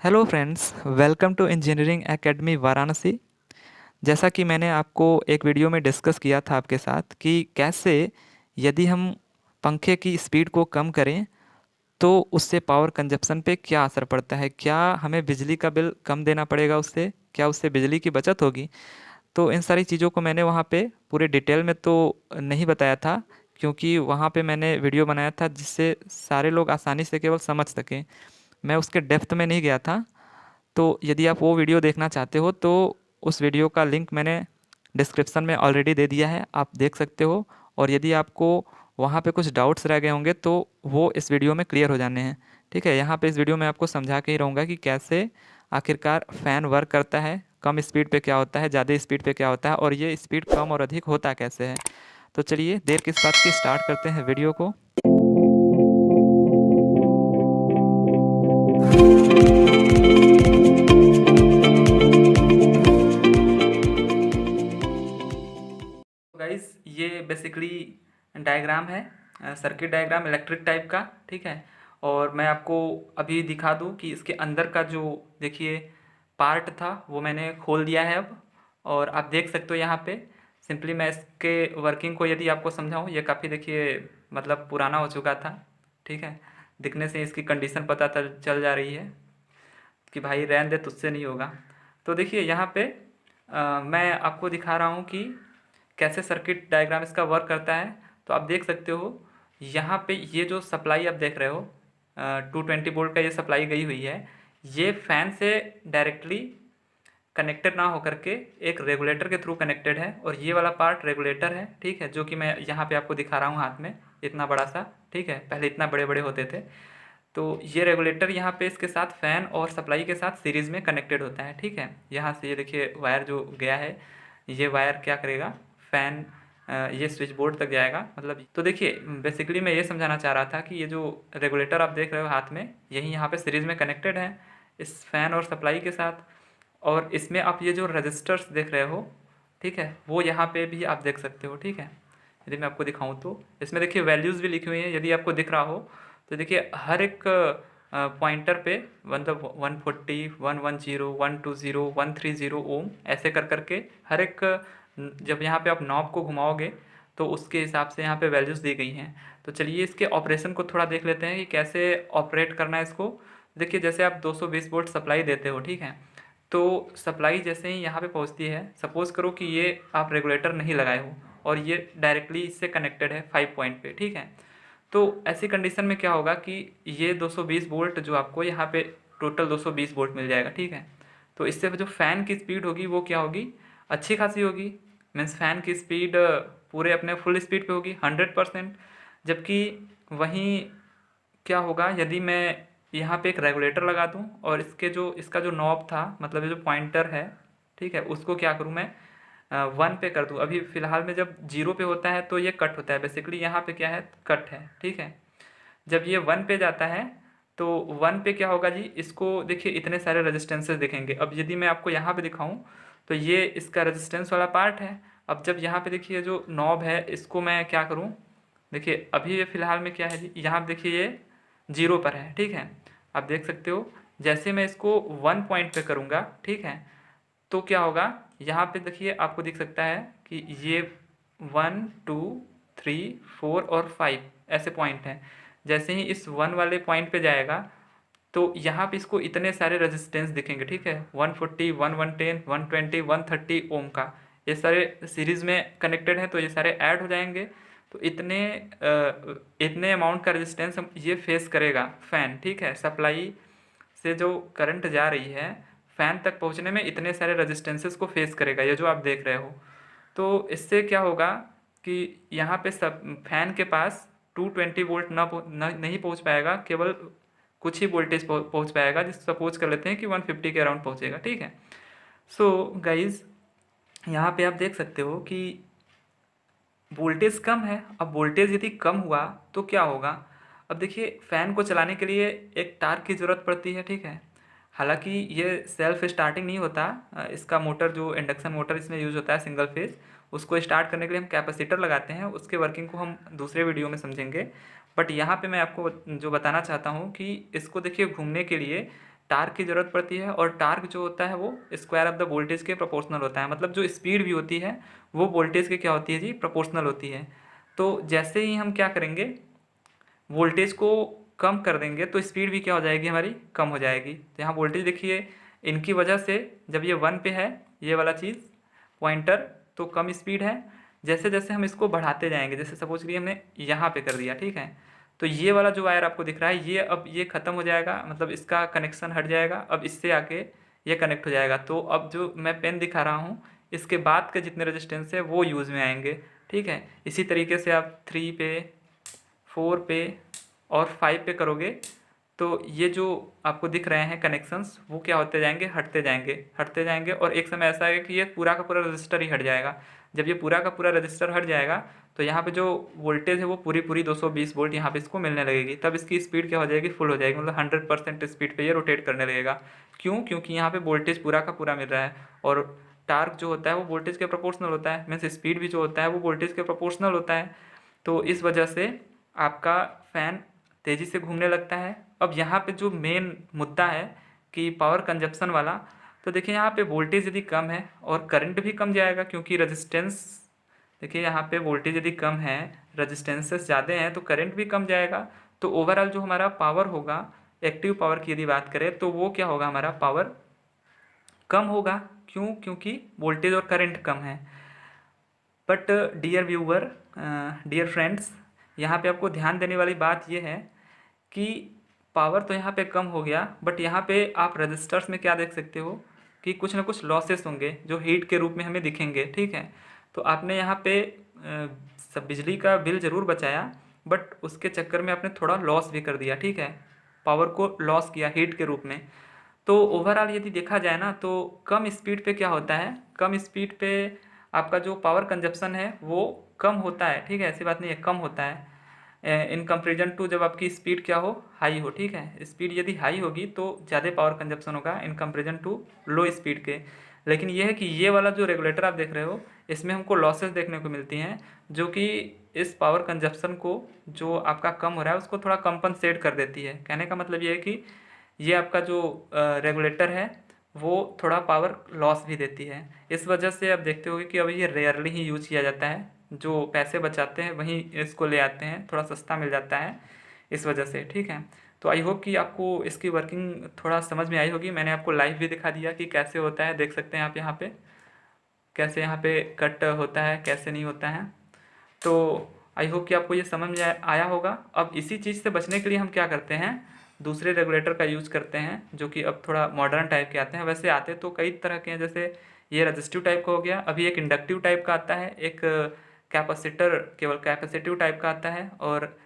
Hello friends, welcome to engineering academy Varanasi. जैसा कि मैंने आपको एक वीडियो में डिस्कस किया था आपके साथ कि कैसे यदि हम पंखे की स्पीड को कम करें तो उससे पावर कंजप्शन पे क्या असर पड़ता है, क्या हमें बिजली का बिल कम देना पड़ेगा, उससे क्या उससे बिजली की बचत होगी। तो इन सारी चीज़ों को मैंने वहाँ पे पूरे डिटेल में तो नहीं बताया था, क्योंकि वहाँ पे मैंने वीडियो बनाया था जिससे सारे लोग आसानी से केवल समझ सकें। मैं उसके डेप्थ में नहीं गया था। तो यदि आप वो वीडियो देखना चाहते हो तो उस वीडियो का लिंक मैंने डिस्क्रिप्शन में ऑलरेडी दे दिया है, आप देख सकते हो। और यदि आपको वहाँ पे कुछ डाउट्स रह गए होंगे तो वो इस वीडियो में क्लियर हो जाने हैं। ठीक है, यहाँ पे इस वीडियो में आपको समझा के ही रहूँगा कि कैसे आखिरकार फ़ैन वर्क करता है, कम स्पीड पे क्या होता है, ज़्यादा स्पीड पे क्या होता है, और ये स्पीड कम और अधिक होता कैसे है। तो चलिए देर किस बात की, स्टार्ट करते हैं वीडियो को। गाइस, ये बेसिकली डायग्राम है, सर्किट डायग्राम इलेक्ट्रिक टाइप का। ठीक है, और मैं आपको अभी दिखा दूं कि इसके अंदर का जो देखिए पार्ट था वो मैंने खोल दिया है अब। और आप देख सकते हो यहाँ पे सिंपली मैं इसके वर्किंग को यदि आपको समझाऊं, ये काफ़ी देखिए मतलब पुराना हो चुका था। ठीक है, दिखने से इसकी कंडीशन पता चल जा रही है कि भाई रहने दे, तुझसे नहीं होगा। तो देखिए यहाँ पे मैं आपको दिखा रहा हूँ कि कैसे सर्किट डायग्राम इसका वर्क करता है। तो आप देख सकते हो यहाँ पे ये जो सप्लाई आप देख रहे हो, 220 वोल्ट का ये सप्लाई गई हुई है। ये फैन से डायरेक्टली कनेक्टेड ना होकर के एक रेगुलेटर के थ्रू कनेक्टेड है, और ये वाला पार्ट रेगुलेटर है। ठीक है, जो कि मैं यहाँ पे आपको दिखा रहा हूँ हाथ में, इतना बड़ा सा। ठीक है, पहले इतना बड़े बड़े होते थे। तो ये रेगुलेटर यहाँ पे इसके साथ फ़ैन और सप्लाई के साथ सीरीज़ में कनेक्टेड होता है। ठीक है, यहाँ से ये देखिए वायर जो गया है, ये वायर क्या करेगा, फ़ैन ये स्विच बोर्ड तक जाएगा। मतलब तो देखिए बेसिकली मैं ये समझाना चाह रहा था कि ये जो रेगुलेटर आप देख रहे हो हाथ में, यही यहाँ पे सीरीज़ में कनेक्टेड है इस फ़ैन और सप्लाई के साथ। और इसमें आप ये जो रजिस्टर्स देख रहे हो, ठीक है, वो यहाँ पे भी आप देख सकते हो। ठीक है, यदि मैं आपको दिखाऊं तो इसमें देखिए वैल्यूज़ भी लिखी हुई हैं, यदि आपको दिख रहा हो तो देखिए हर एक पॉइंटर पे मतलब 140, 110, 120, 130 ओम ऐसे कर करके हर एक जब यहाँ पे आप नॉब को घुमाओगे तो उसके हिसाब से यहाँ पे वैल्यूज़ दी गई हैं। तो चलिए इसके ऑपरेशन को थोड़ा देख लेते हैं कि कैसे ऑपरेट करना है इसको। देखिए जैसे आप 220 वोल्ट सप्लाई देते हो, ठीक है, तो सप्लाई जैसे ही यहाँ पे पहुँचती है, सपोज़ करो कि ये आप रेगुलेटर नहीं लगाए हो और ये डायरेक्टली इससे कनेक्टेड है 5 पॉइंट पे। ठीक है, तो ऐसी कंडीशन में क्या होगा कि ये 220 वोल्ट जो आपको यहाँ पे टोटल 220 वोल्ट मिल जाएगा। ठीक है, तो इससे जो फ़ैन की स्पीड होगी वो क्या होगी, अच्छी खासी होगी। मीन्स फ़ैन की स्पीड पूरे अपने फुल स्पीड पे होगी 100%। जबकि वहीं क्या होगा यदि मैं यहाँ पे एक रेगुलेटर लगा दूँ और इसका जो नॉब था, मतलब ये जो पॉइंटर है, ठीक है, उसको क्या करूँ मैं 1 पे कर दूँ। अभी फ़िलहाल में जब 0 पे होता है तो ये कट होता है, बेसिकली यहाँ पे क्या है, कट है। ठीक है, जब ये 1 पे जाता है तो 1 पे क्या होगा जी, इसको देखिए इतने सारे रेजिस्टेंसेस दिखेंगे। अब यदि मैं आपको यहाँ पे दिखाऊँ तो ये इसका रेजिस्टेंस वाला पार्ट है। अब जब यहाँ पे देखिए जो नॉब है इसको मैं क्या करूँ, देखिए अभी ये फ़िलहाल में क्या है जी, यहाँ पे देखिए ये 0 पर है। ठीक है, आप देख सकते हो जैसे मैं इसको 1 पॉइंट पे करूँगा, ठीक है, तो क्या होगा, यहाँ पे देखिए आपको दिख सकता है कि ये 1, 2, 3, 4 और 5 ऐसे पॉइंट हैं। जैसे ही इस 1 वाले पॉइंट पे जाएगा तो यहाँ पे इसको इतने सारे रेजिस्टेंस दिखेंगे। ठीक है, 140, 110, 120, 130 ओम का, ये सारे सीरीज़ में कनेक्टेड हैं, तो ये सारे ऐड हो जाएंगे। तो इतने अमाउंट का रेजिस्टेंस हम ये फेस करेगा फ़ैन। ठीक है, सप्लाई से जो करंट जा रही है फ़ैन तक पहुंचने में इतने सारे रेजिस्टेंसेस को फेस करेगा, ये जो आप देख रहे हो। तो इससे क्या होगा कि यहाँ पे सब फैन के पास 220 वोल्ट नहीं पहुँच पाएगा, केवल कुछ ही वोल्टेज पहुँच पाएगा, जिस सपोज कर लेते हैं कि 150 के अराउंड पहुँचेगा। ठीक है, सो गाइज यहाँ पे आप देख सकते हो कि वोल्टेज कम है। अब वोल्टेज यदि कम हुआ तो क्या होगा, अब देखिए फ़ैन को चलाने के लिए एक तार की ज़रूरत पड़ती है। ठीक है, हालांकि ये सेल्फ स्टार्टिंग नहीं होता, इसका मोटर जो इंडक्शन मोटर इसमें यूज़ होता है सिंगल फेज, उसको स्टार्ट करने के लिए हम कैपेसिटर लगाते हैं, उसके वर्किंग को हम दूसरे वीडियो में समझेंगे। बट यहाँ पे मैं आपको जो बताना चाहता हूँ कि इसको देखिए घूमने के लिए टार्क की ज़रूरत पड़ती है, और टार्क जो होता है वो स्क्वायर ऑफ द वोल्टेज के प्रोपोर्शनल होता है। मतलब जो स्पीड भी होती है वो वोल्टेज के क्या होती है जी, प्रोपोर्शनल होती है। तो जैसे ही हम क्या करेंगे, वोल्टेज को कम कर देंगे तो स्पीड भी क्या हो जाएगी, हमारी कम हो जाएगी। तो यहाँ वोल्टेज देखिए, इनकी वजह से जब ये 1 पे है ये वाला चीज़ पॉइंटर, तो कम स्पीड है। जैसे जैसे हम इसको बढ़ाते जाएंगे, जैसे सपोज करिए हमने यहाँ पे कर दिया, ठीक है, तो ये वाला जो वायर आपको दिख रहा है ये अब ये ख़त्म हो जाएगा, मतलब इसका कनेक्शन हट जाएगा। अब इससे आके ये कनेक्ट हो जाएगा। तो अब जो मैं पेन दिखा रहा हूँ इसके बाद के जितने रेजिस्टेंस है वो यूज़ में आएंगे, ठीक है। इसी तरीके से आप 3 पे, 4 पे और 5 पे करोगे तो ये जो आपको दिख रहे हैं कनेक्शंस वो क्या होते जाएंगे, हटते जाएंगे, हटते जाएंगे, और एक समय ऐसा आएगा कि ये पूरा का पूरा रजिस्टर ही हट जाएगा। जब ये पूरा का पूरा रजिस्टर हट जाएगा तो यहाँ पे जो वोल्टेज है वो पूरी पूरी 220 वोल्ट यहाँ पे इसको मिलने लगेगी। तब इसकी स्पीड क्या हो जाएगी, फुल हो जाएगी, मतलब 100% स्पीड पे ये रोटेट करने लगेगा। क्यों? क्योंकि यहाँ पे वोल्टेज पूरा का पूरा मिल रहा है, और टार्क जो होता है वो वोल्टेज के प्रोपोर्शनल होता है, मीन्स स्पीड भी जो होता है वो वोल्टेज के प्रोपोर्शनल होता है। तो इस वजह से आपका फ़ैन तेज़ी से घूमने लगता है। अब यहाँ पे जो मेन मुद्दा है कि पावर कंजप्शन वाला, तो देखिए यहाँ पे वोल्टेज यदि कम है और करंट भी कम जाएगा, क्योंकि रेजिस्टेंस, देखिए यहाँ पे वोल्टेज यदि कम है, रजिस्टेंसेस ज़्यादा हैं, तो करंट भी कम जाएगा। तो ओवरऑल जो हमारा पावर होगा, एक्टिव पावर की यदि बात करें तो वो क्या होगा, हमारा पावर कम होगा। क्यों? क्योंकि वोल्टेज और करंट कम है। But dear viewer, dear friends, यहाँ पे आपको ध्यान देने वाली बात यह है कि पावर तो यहाँ पे कम हो गया, बट यहाँ पे आप रजिस्टर्स में क्या देख सकते हो कि कुछ ना कुछ लॉसेस होंगे जो हीट के रूप में हमें दिखेंगे, ठीक है। तो आपने यहाँ पे सब बिजली का बिल ज़रूर बचाया, बट उसके चक्कर में आपने थोड़ा लॉस भी कर दिया, ठीक है, पावर को लॉस किया हीट के रूप में। तो ओवरऑल यदि देखा जाए ना तो कम स्पीड पे क्या होता है, कम स्पीड पे आपका जो पावर कंजप्शन है वो कम होता है, ठीक है, ऐसी बात नहीं है, कम होता है इन कंपेरिजन टू जब आपकी स्पीड क्या हो, हाई हो, ठीक है। स्पीड यदि हाई होगी तो ज़्यादा पावर कंजप्शन होगा in comparison to low speed के। लेकिन ये है कि ये वाला जो रेगुलेटर आप देख रहे हो इसमें हमको लॉसेस देखने को मिलती हैं, जो कि इस पावर कंजप्शन को जो आपका कम हो रहा है उसको थोड़ा कंपनसेट कर देती है। कहने का मतलब ये है कि ये आपका जो रेगुलेटर है वो थोड़ा पावर लॉस भी देती है। इस वजह से आप देखते होगे कि अभी ये रेयरली ही यूज किया जाता है, जो पैसे बचाते हैं वहीं इसको ले आते हैं, थोड़ा सस्ता मिल जाता है इस वजह से, ठीक है। तो आई होप कि आपको इसकी वर्किंग थोड़ा समझ में आई होगी। मैंने आपको लाइव भी दिखा दिया कि कैसे होता है, देख सकते हैं आप यहाँ पे कैसे यहाँ पे कट होता है, कैसे नहीं होता है। तो आई होप कि आपको ये समझ में आया होगा। अब इसी चीज़ से बचने के लिए हम क्या करते हैं, दूसरे रेगुलेटर का यूज़ करते हैं, जो कि अब थोड़ा मॉडर्न टाइप के आते हैं। वैसे आते तो कई तरह के हैं, जैसे ये रजिस्टिव टाइप का हो गया, अभी एक इंडक्टिव टाइप का आता है, एक कैपेसिटर केवल कैपेसिटिव टाइप का आता है, और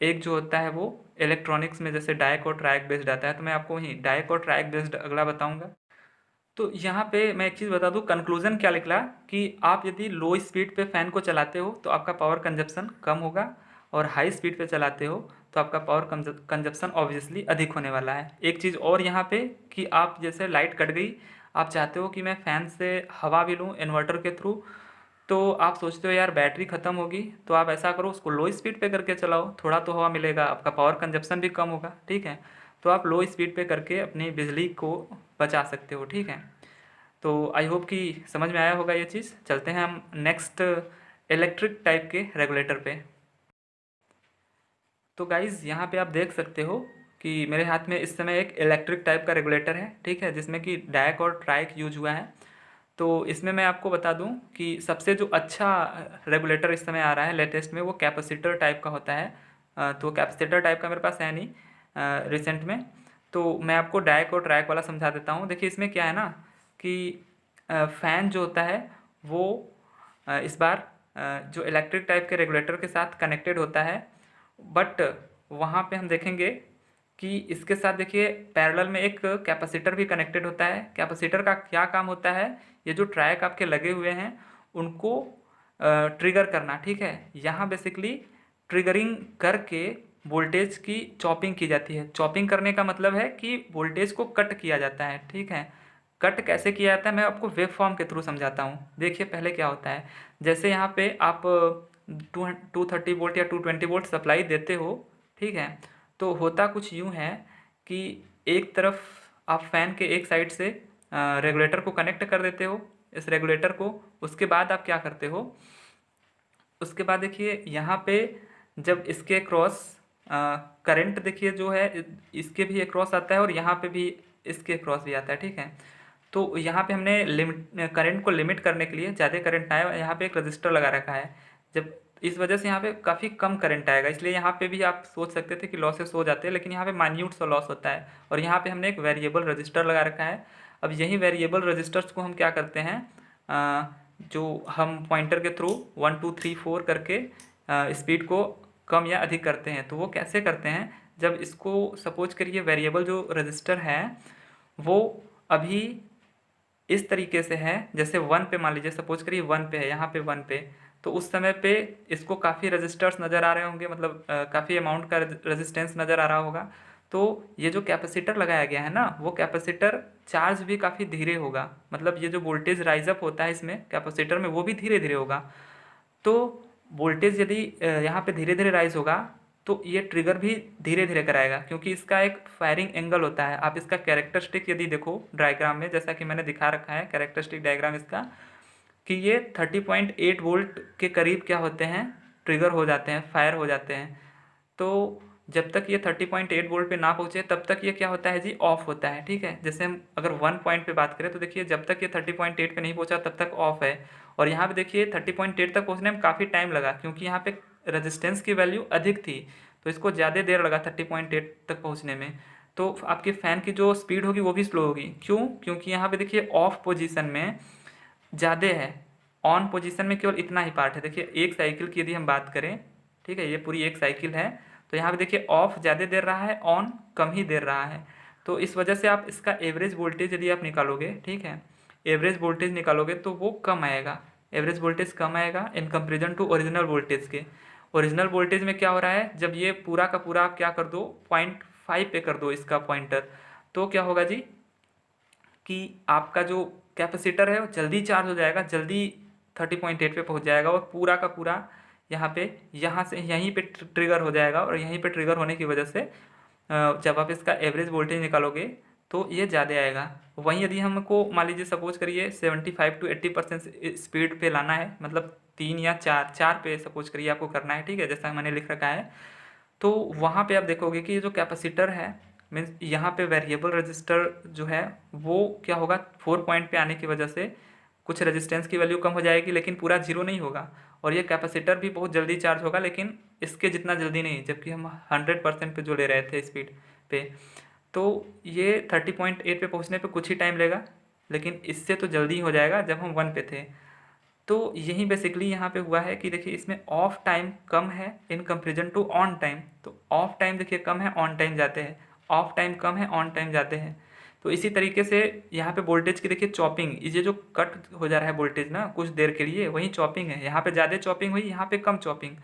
एक जो होता है वो इलेक्ट्रॉनिक्स में जैसे डायक और ट्रायक बेस्ड आता है। तो मैं आपको वहीं डायक और ट्रायक बेस्ड अगला बताऊँगा। तो यहाँ पे मैं एक चीज़ बता दूँ, कंक्लूज़न क्या निकला कि आप यदि लो स्पीड पे फ़ैन को चलाते हो तो आपका पावर कंजप्शन कम होगा, और हाई स्पीड पे चलाते हो तो आपका पावर कंजप्शन ऑब्वियसली अधिक होने वाला है। एक चीज़ और यहाँ पे कि आप जैसे लाइट कट गई, आप चाहते हो कि मैं फ़ैन से हवा भी लूँ इन्वर्टर के थ्रू, तो आप सोचते हो यार बैटरी ख़त्म होगी, तो आप ऐसा करो उसको लो स्पीड पे करके चलाओ, थोड़ा तो हवा मिलेगा, आपका पावर कंजप्शन भी कम होगा, ठीक है। तो आप लो स्पीड पे करके अपनी बिजली को बचा सकते हो, ठीक है। तो आई होप कि समझ में आया होगा ये चीज़। चलते हैं हम नेक्स्ट इलेक्ट्रिक टाइप के रेगुलेटर पे। तो गाइज़ यहाँ पे आप देख सकते हो कि मेरे हाथ में इस समय एक इलेक्ट्रिक टाइप का रेगुलेटर है, ठीक है, जिसमें कि डायक और ट्राइक यूज हुआ है। तो इसमें मैं आपको बता दूं कि सबसे जो अच्छा रेगुलेटर इस समय आ रहा है लेटेस्ट में वो कैपेसिटर टाइप का होता है। तो कैपेसिटर टाइप का मेरे पास है नहीं रिसेंट में, तो मैं आपको डायक और ट्राइक वाला समझा देता हूँ। देखिए इसमें क्या है ना कि फ़ैन जो होता है वो इस बार जो इलेक्ट्रिक टाइप के रेगुलेटर के साथ कनेक्टेड होता है, बट वहाँ पे हम देखेंगे कि इसके साथ देखिए पैरेलल में एक कैपेसिटर भी कनेक्टेड होता है। कैपेसिटर का क्या काम होता है, ये जो ट्रैक आपके लगे हुए हैं उनको ट्रिगर करना, ठीक है। यहाँ बेसिकली ट्रिगरिंग करके वोल्टेज की चॉपिंग की जाती है। चॉपिंग करने का मतलब है कि वोल्टेज को कट किया जाता है, ठीक है। कट कैसे किया जाता है मैं आपको वेव फॉर्म के थ्रू समझाता हूँ। देखिए पहले क्या होता है, जैसे यहाँ पे आप 230 वोल्ट या 220 वोल्ट सप्लाई देते हो, ठीक है। तो होता कुछ यूँ है कि एक तरफ आप फ़ैन के एक साइड से रेगुलेटर को कनेक्ट कर देते हो, इस रेगुलेटर को। उसके बाद आप क्या करते हो, उसके बाद देखिए यहाँ पे जब इसके क्रॉस करंट देखिए जो है इसके भी क्रॉस आता है और यहाँ पे भी इसके क्रॉस भी आता है, ठीक है। तो यहाँ पे हमने लिमिट करंट को लिमिट करने के लिए, ज़्यादा करंट ना आए, यहाँ पे एक रजिस्टर लगा रखा है। जब इस वजह से यहाँ पे काफ़ी कम करंट आएगा, इसलिए यहाँ पे भी आप सोच सकते थे कि लॉसेस हो जाते हैं, लेकिन यहाँ पे माइन्यूट सा लॉस होता है। और यहाँ पे हमने एक वेरिएबल रजिस्टर लगा रखा है। अब यही वेरिएबल रजिस्टर्स को हम क्या करते हैं, जो हम पॉइंटर के थ्रू 1 2 3 4 करके स्पीड को कम या अधिक करते हैं। तो वो कैसे करते हैं, जब इसको सपोज करिए वेरिएबल जो रजिस्टर है वो अभी इस तरीके से है, जैसे 1 पे मान लीजिए, सपोज करिए 1 पे है, यहाँ पे 1 पे, तो उस समय पे इसको काफ़ी रजिस्टर्स नज़र आ रहे होंगे, मतलब काफ़ी अमाउंट का रेजिस्टेंस नज़र आ रहा होगा। तो ये जो कैपेसिटर लगाया गया है ना, वो कैपेसिटर चार्ज भी काफ़ी धीरे होगा, मतलब ये जो वोल्टेज राइज अप होता है इसमें कैपेसिटर में, वो भी धीरे धीरे होगा। तो वोल्टेज यदि यहाँ पे धीरे धीरे राइज होगा तो ये ट्रिगर भी धीरे धीरे कराएगा, क्योंकि इसका एक फायरिंग एंगल होता है। आप इसका कैरेक्टरिस्टिक यदि देखो डायग्राम में, जैसा कि मैंने दिखा रखा है कैरेक्टरिस्टिक डायग्राम इसका, कि ये 30.8 वोल्ट के करीब क्या होते हैं, ट्रिगर हो जाते हैं, फायर हो जाते हैं। तो जब तक ये 30.8 वोल्ट पे ना पहुँचे तब तक ये क्या होता है जी, ऑफ होता है, ठीक है। जैसे हम अगर 1 पॉइंट पे बात करें तो देखिए जब तक ये 30.8 पे नहीं पहुँचा तब तक ऑफ है। और यहाँ पे देखिए 30.8 तक पहुँचने में काफ़ी टाइम लगा, क्योंकि यहाँ पे रेजिस्टेंस की वैल्यू अधिक थी, तो इसको ज़्यादा देर लगा 30.8 तक पहुँचने में। तो आपके फ़ैन की जो स्पीड होगी वो भी स्लो होगी। क्यों? क्योंकि यहाँ पे देखिए ऑफ पोजीशन में ज़्यादा है, ऑन पोजीशन में केवल इतना ही पार्ट है। देखिए एक साइकिल की यदि हम बात करें, ठीक है, ये पूरी एक साइकिल है, तो यहाँ पे देखिए ऑफ ज़्यादा देर रहा है, ऑन कम ही देर रहा है। तो इस वजह से आप इसका एवरेज वोल्टेज यदि आप निकालोगे, ठीक है, एवरेज वोल्टेज निकालोगे तो वो कम आएगा, एवरेज वोल्टेज कम आएगा in comparison to original voltage के। ओरिजिनल वोल्टेज में क्या हो रहा है, जब ये पूरा का पूरा आप क्या कर दो, 0.5 पे कर दो इसका पॉइंटर, तो क्या होगा जी कि आपका जो कैपेसिटर है वो जल्दी चार्ज हो जाएगा, जल्दी 30.8 पे पहुंच जाएगा और पूरा का पूरा यहाँ पे, यहाँ से यहीं पे ट्रिगर हो जाएगा। और यहीं पे ट्रिगर होने की वजह से जब आप इसका एवरेज वोल्टेज निकालोगे तो ये ज़्यादा आएगा। वहीं यदि हमको मान लीजिए सपोज करिए 75 to 80% स्पीड पे लाना है, मतलब 3 या 4 पे सपोज करिए आपको करना है, ठीक है, जैसा मैंने लिख रखा है, तो वहाँ पे आप देखोगे कि ये जो कैपेसिटर है, मीन्स यहाँ पे वेरिएबल रजिस्टर जो है वो क्या होगा, 4 पॉइंट पे आने की वजह से कुछ रेजिस्टेंस की वैल्यू कम हो जाएगी, लेकिन पूरा जीरो नहीं होगा। और ये कैपेसिटर भी बहुत जल्दी चार्ज होगा, लेकिन इसके जितना जल्दी नहीं, जबकि हम 100% पे जो ले रहे थे स्पीड पे। तो ये 30.8 पे पहुँचने पे कुछ ही टाइम लेगा, लेकिन इससे तो जल्दी हो जाएगा जब हम 1 पे थे। तो यही बेसिकली यहाँ पे हुआ है कि देखिए इसमें ऑफ टाइम कम है in comparison to on time. तो ऑफ टाइम देखिए कम है, ऑन टाइम जाते हैं, ऑफ टाइम कम है, ऑन टाइम जाते हैं। तो इसी तरीके से यहाँ पे वोल्टेज की देखिए चॉपिंग, ये जो कट हो जा रहा है वोल्टेज ना कुछ देर के लिए, वही चॉपिंग है। यहाँ पे ज़्यादा चॉपिंग हुई, यहाँ पे कम चॉपिंग।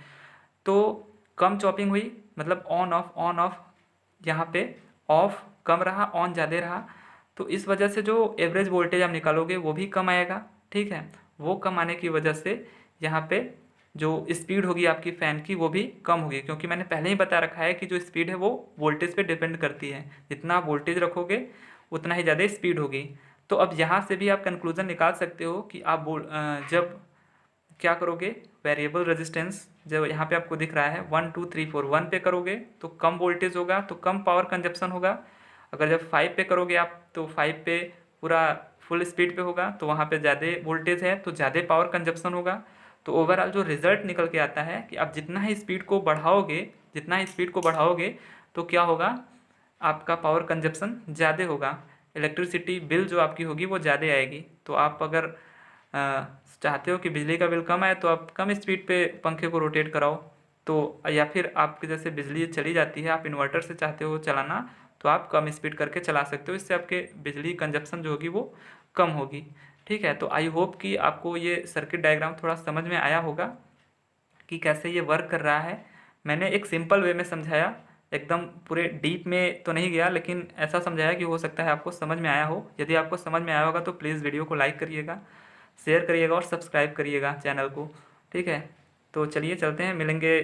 तो कम चॉपिंग हुई मतलब ऑन ऑफ, ऑन ऑफ, यहाँ पे ऑफ कम रहा, ऑन ज़्यादा रहा। तो इस वजह से जो एवरेज वोल्टेज आप निकालोगे वो भी कम आएगा, ठीक है। वो कम आने की वजह से यहाँ पे जो स्पीड होगी आपकी फ़ैन की वो भी कम होगी, क्योंकि मैंने पहले ही बता रखा है कि जो स्पीड है वो वोल्टेज पे डिपेंड करती है। जितना आप वोल्टेज रखोगे उतना ही ज़्यादा स्पीड होगी। तो अब यहाँ से भी आप कंक्लूज़न निकाल सकते हो कि आप जब क्या करोगे, वेरिएबल रेजिस्टेंस जब यहाँ पे आपको दिख रहा है 1 2 3 4, 1 पे करोगे तो कम वोल्टेज होगा, तो कम पावर कंजप्शन होगा। अगर जब 5 पे करोगे आप तो 5 पे पूरा फुल स्पीड पे होगा, तो वहाँ पे ज़्यादा वोल्टेज है तो ज़्यादा पावर कंजप्शन होगा। तो ओवरऑल जो रिजल्ट निकल के आता है कि आप जितना ही स्पीड को बढ़ाओगे, जितना ही स्पीड को बढ़ाओगे तो क्या होगा, आपका पावर कंजप्शन ज़्यादा होगा, इलेक्ट्रिसिटी बिल जो आपकी होगी वो ज़्यादा आएगी। तो आप अगर चाहते हो कि बिजली का बिल कम आए तो आप कम स्पीड पे पंखे को रोटेट कराओ। तो या फिर आपके जैसे बिजली चली जाती है, आप इन्वर्टर से चाहते हो चलाना, तो आप कम स्पीड करके चला सकते हो, इससे आपके बिजली कंजप्शन जो होगी वो कम होगी, ठीक है। तो आई होप कि आपको ये सर्किट डायग्राम थोड़ा समझ में आया होगा कि कैसे ये वर्क कर रहा है। मैंने एक सिंपल वे में समझाया, एकदम पूरे डीप में तो नहीं गया, लेकिन ऐसा समझाया कि हो सकता है आपको समझ में आया हो। यदि आपको समझ में आया होगा तो प्लीज़ वीडियो को लाइक करिएगा, शेयर करिएगा और सब्सक्राइब करिएगा चैनल को, ठीक है। तो चलिए चलते हैं, मिलेंगे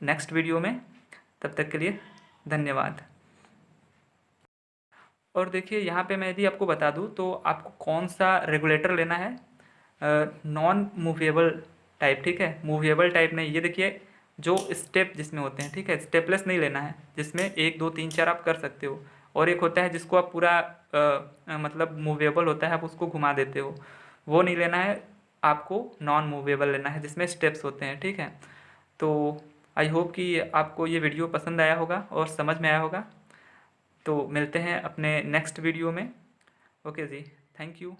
नेक्स्ट वीडियो में, तब तक के लिए धन्यवाद। और देखिए यहाँ पे मैं यदि आपको बता दूँ तो आपको कौन सा रेगुलेटर लेना है, नॉन मूवेबल टाइप, ठीक है, मूवेबल टाइप नहीं। ये देखिए जो स्टेप जिसमें होते हैं, ठीक है, स्टेपलेस नहीं लेना है, जिसमें 1 2 3 4 आप कर सकते हो। और एक होता है जिसको आप पूरा मतलब मूवेबल होता है, आप उसको घुमा देते हो, वो नहीं लेना है। आपको नॉन मूवेबल लेना है जिसमें स्टेप्स होते हैं, ठीक है। तो आई होप कि आपको ये वीडियो पसंद आया होगा और समझ में आया होगा। तो मिलते हैं अपने नेक्स्ट वीडियो में। Okay ji, thank you.